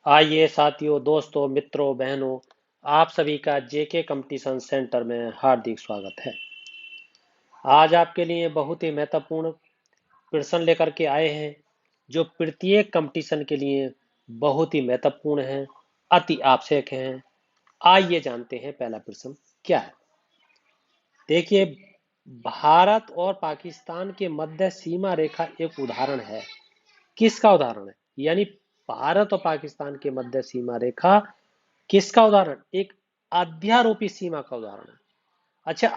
आइए साथियों, दोस्तों, मित्रों, बहनों, आप सभी का जेके कंपटीशन सेंटर में हार्दिक स्वागत है। आज आपके लिए बहुत ही महत्वपूर्ण प्रश्न लेकर के आए हैं, जो प्रत्येक कंपटीशन के लिए बहुत ही महत्वपूर्ण हैं, अति आवश्यक हैं। आइए जानते हैं पहला प्रश्न क्या है। देखिए, भारत और पाकिस्तान के मध्य सीमा रेखा एक उदाहरण है। किसका उदाहरण है? यानी भारत और पाकिस्तान के मध्य सीमा रेखा किसका उदाहरण? एक अध्यारोपी सीमा का उदाहरण है। अच्छा,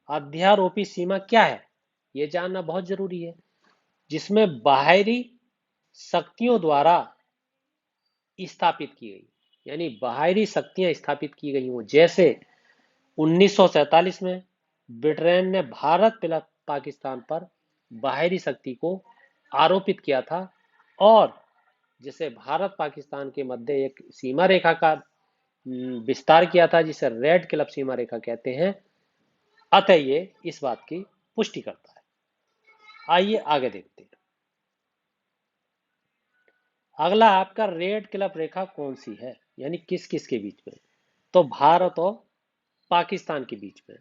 अध्यारोपी सीमा क्या है, यह जानना बहुत जरूरी है। जिसमें बाहरी शक्तियों द्वारा स्थापित की गई, यानी बाहरी शक्तियां स्थापित की गई हो। जैसे 1947 में ब्रिटेन ने भारत पाकिस्तान पर बाहरी शक्ति को आरोपित किया था, और जिसे भारत पाकिस्तान के मध्य एक सीमा रेखा का विस्तार किया था, जिसे रेड क्लब सीमा रेखा कहते हैं। अतः ये इस बात की पुष्टि करता है। आइए आगे देखते हैं। अगला आपका रेड क्लब रेखा कौन सी है, यानी किस किस के बीच में? तो भारत और पाकिस्तान के बीच में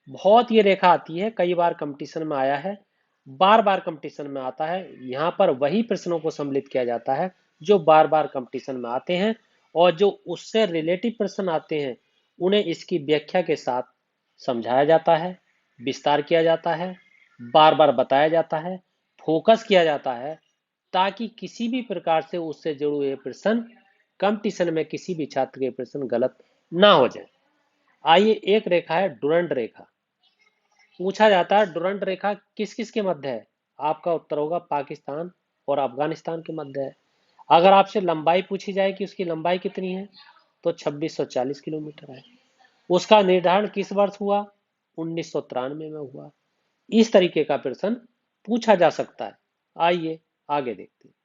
बहुत ये रेखा आती है। कई बार कंपटीशन में आया है, बार बार कंपटीशन में आता है। यहाँ पर वही प्रश्नों को सम्मिलित किया जाता है जो बार बार कंपटीशन में आते हैं, और जो उससे रिलेटिव प्रश्न आते हैं उन्हें इसकी व्याख्या के साथ समझाया जाता है, विस्तार किया जाता है, बार बार बताया जाता है, फोकस किया जाता है, ताकि किसी भी प्रकार से उससे जुड़े हुए प्रश्न कंपटीशन में किसी भी छात्र के प्रश्न गलत ना हो जाए। आइए, एक रेखा है डुरंड रेखा। पूछा जाता है डुरंड रेखा किस किस के मध्य है? आपका उत्तर होगा पाकिस्तान और अफगानिस्तान के मध्य है। अगर आपसे लंबाई पूछी जाए कि उसकी लंबाई कितनी है, तो 2640 किलोमीटर है। उसका निर्धारण किस वर्ष हुआ? 1993 में हुआ। इस तरीके का प्रश्न पूछा जा सकता है। आइए आगे देखते हैं।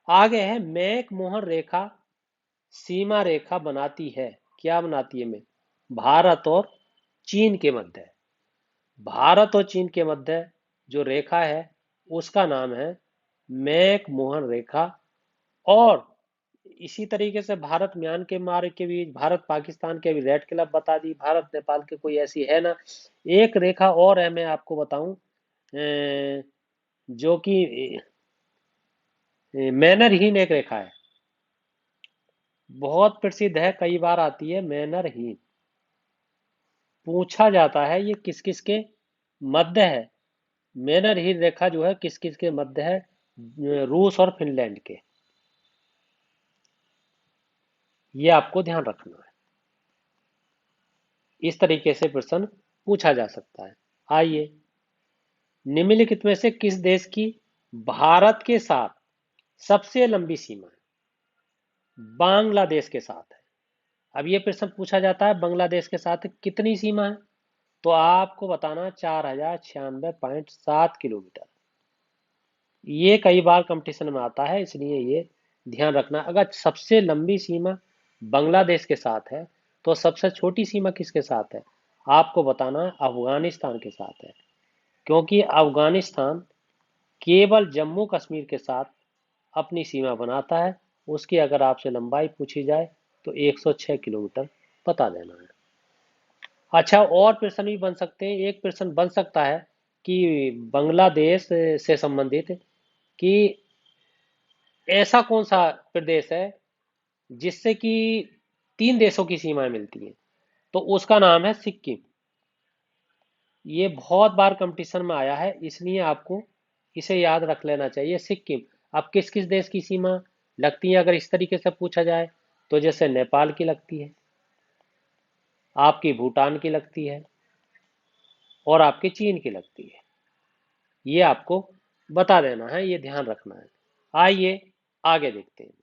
आगे है मैक मोहन रेखा सीमा रेखा बनाती है। क्या बनाती है? में भारत और चीन के मध्य। भारत और चीन के मध्य जो रेखा है उसका नाम है मैक मोहन रेखा। और इसी तरीके से भारत म्यांमार के बीच, भारत पाकिस्तान के भी रेड क्लब बता दी, भारत नेपाल के कोई ऐसी है ना। एक रेखा और है, मैं आपको बताऊं, जो कि मैनरहीन एक रेखा है, बहुत प्रसिद्ध है, कई बार आती है। मैनरहीन पूछा जाता है ये किस किस के मध्य है। मैनरहीन रेखा जो है किस किस के मध्य है? रूस और फिनलैंड के। ये आपको ध्यान रखना है। इस तरीके से प्रश्न पूछा जा सकता है। आइए, निम्नलिखित में से किस देश की भारत के साथ सबसे लंबी सीमा है? बांग्लादेश के साथ है। अब ये प्रश्न पूछा जाता है बांग्लादेश के साथ कितनी सीमा है, तो आपको बताना 4096.7 किलोमीटर। ये कई बार कंपटीशन में आता है, इसलिए ये ध्यान रखना। अगर सबसे लंबी सीमा बांग्लादेश के साथ है, तो सबसे छोटी सीमा किसके साथ है? आपको बताना अफगानिस्तान के साथ है। क्योंकि अफगानिस्तान केवल जम्मू कश्मीर के साथ अपनी सीमा बनाता है। उसकी अगर आपसे लंबाई पूछी जाए तो 106 किलोमीटर बता देना है। अच्छा, और प्रश्न भी बन सकते हैं। एक प्रश्न बन सकता है कि बांग्लादेश से संबंधित कि ऐसा कौन सा प्रदेश है जिससे कि तीन देशों की सीमाएं मिलती हैं, तो उसका नाम है सिक्किम। ये बहुत बार कंपटीशन में आया है, इसलिए आपको इसे याद रख लेना चाहिए। सिक्किम। अब किस किस देश की सीमा लगती है अगर इस तरीके से पूछा जाए, तो जैसे नेपाल की लगती है, आपकी भूटान की लगती है, और आपकी चीन की लगती है। ये आपको बता देना है, ये ध्यान रखना है। आइए आगे देखते हैं।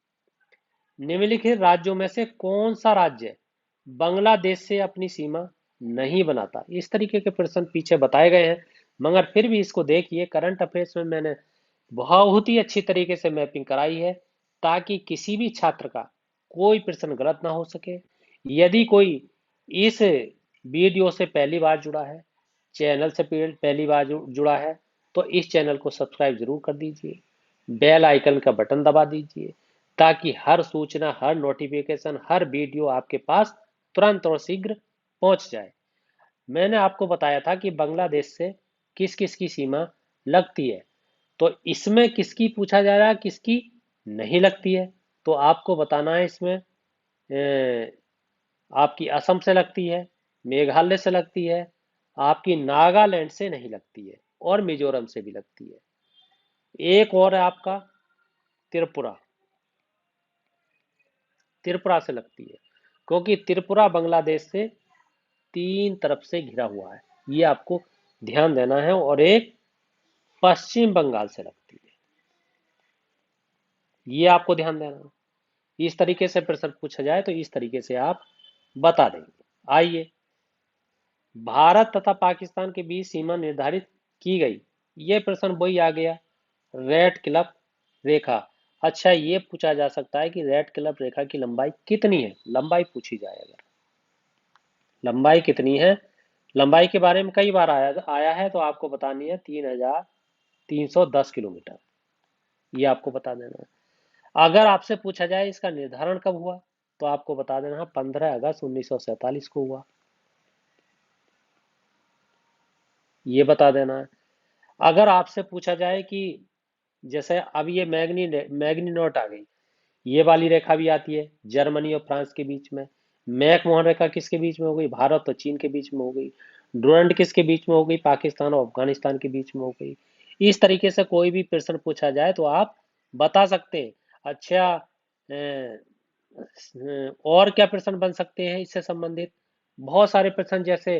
निम्नलिखित राज्यों में से कौन सा राज्य बांग्लादेश से अपनी सीमा नहीं बनाता? इस तरीके के प्रश्न पीछे बताए गए हैं, मगर फिर भी इसको देखिए। करंट अफेयर्स में मैंने बहुत ही अच्छी तरीके से मैपिंग कराई है, ताकि किसी भी छात्र का कोई प्रश्न गलत ना हो सके। यदि कोई इस वीडियो से पहली बार जुड़ा है, चैनल से पहली बार जुड़ा है, तो इस चैनल को सब्सक्राइब जरूर कर दीजिए, बेल आइकन का बटन दबा दीजिए, ताकि हर सूचना, हर नोटिफिकेशन, हर वीडियो आपके पास तुरंत और शीघ्र पहुंच जाए। मैंने आपको बताया था कि बांग्लादेश से किस किस की सीमा लगती है, तो इसमें किसकी पूछा जा रहा है, किसकी नहीं लगती है। तो आपको बताना है इसमें आपकी असम से लगती है, मेघालय से लगती है, आपकी नागालैंड से नहीं लगती है, और मिजोरम से भी लगती है। एक और है आपका त्रिपुरा, त्रिपुरा से लगती है, क्योंकि त्रिपुरा बांग्लादेश से तीन तरफ से घिरा हुआ है, ये आपको ध्यान देना है। और एक पश्चिम बंगाल से लगती है, ये आपको ध्यान देना है। इस तरीके से प्रश्न पूछा जाए तो इस तरीके से आप बता देंगे। आइए, भारत तथा पाकिस्तान के बीच सीमा निर्धारित की गई, ये प्रश्न वही आ गया, रेड क्लिफ रेखा। अच्छा, ये पूछा जा सकता है कि रेड क्लिफ रेखा की लंबाई कितनी है, लंबाई पूछी जाए अगर, लंबाई कितनी है। लंबाई के बारे में कई बार आया है, तो आपको बतानी है 3310 किलोमीटर, ये आपको बता देना है। अगर आपसे पूछा जाए इसका निर्धारण कब हुआ, तो आपको बता देना है 15 अगस्त 1947 को हुआ, ये बता देना है। अगर आपसे पूछा जाए कि जैसे अब ये मैग्नी नोट आ गई, ये वाली रेखा भी आती है जर्मनी और फ्रांस के बीच में। मैकमोहन रेखा किसके बीच में हो गई, भारत और चीन के बीच में हो गई। डुरंड किसके बीच में हो गई, पाकिस्तान और अफगानिस्तान के बीच में हो गई। इस तरीके से कोई भी प्रश्न पूछा जाए तो आप बता सकते हैं। अच्छा, और क्या प्रश्न बन सकते हैं इससे संबंधित, बहुत सारे प्रश्न, जैसे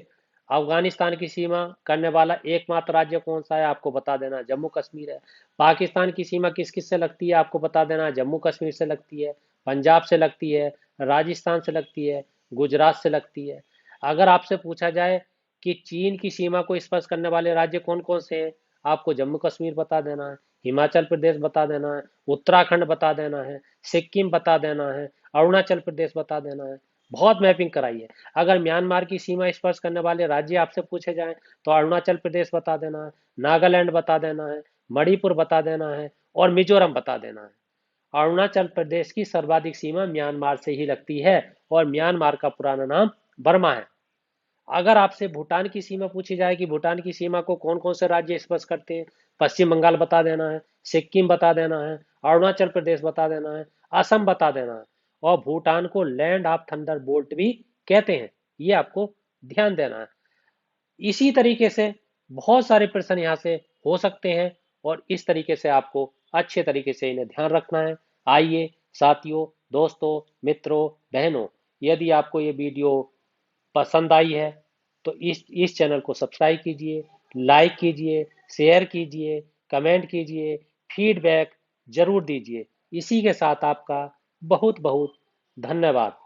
अफगानिस्तान की सीमा करने वाला एकमात्र राज्य कौन सा है, आपको बता देना जम्मू कश्मीर है। पाकिस्तान की सीमा किस किस से लगती है, आपको बता देना जम्मू कश्मीर से लगती है, पंजाब से लगती है, राजस्थान से लगती है, गुजरात से लगती है। अगर आपसे पूछा जाए कि चीन की सीमा को स्पर्श करने वाले राज्य कौन कौन से हैं, आपको जम्मू कश्मीर बता देना है, हिमाचल प्रदेश बता देना है, उत्तराखंड बता देना है, सिक्किम बता देना है, अरुणाचल प्रदेश बता देना है। बहुत मैपिंग कराई है। अगर म्यांमार की सीमा स्पर्श करने वाले राज्य आपसे पूछे जाएं तो अरुणाचल प्रदेश बता देना है, नागालैंड बता देना है, मणिपुर बता देना है, और मिजोरम बता देना है। अरुणाचल प्रदेश की सर्वाधिक सीमा म्यांमार से ही लगती है, और म्यांमार का पुराना नाम बर्मा है। अगर आपसे भूटान की सीमा पूछी जाए कि भूटान की सीमा को कौन कौन से राज्य स्पर्श करते हैं, पश्चिम बंगाल बता देना है, सिक्किम बता देना है, अरुणाचल प्रदेश बता देना है, असम बता देना है, और भूटान को लैंड ऑफ थंडर बोल्ट भी कहते हैं, ये आपको ध्यान देना है। इसी तरीके से बहुत सारे प्रश्न यहाँ से हो सकते हैं, और इस तरीके से आपको अच्छे तरीके से इन्हें ध्यान रखना है। आइए साथियों, दोस्तों, मित्रों, बहनों, यदि आपको ये वीडियो पसंद आई है तो इस चैनल को सब्सक्राइब कीजिए, लाइक कीजिए, शेयर कीजिए, कमेंट कीजिए, फीडबैक जरूर दीजिए। इसी के साथ आपका बहुत बहुत धन्यवाद।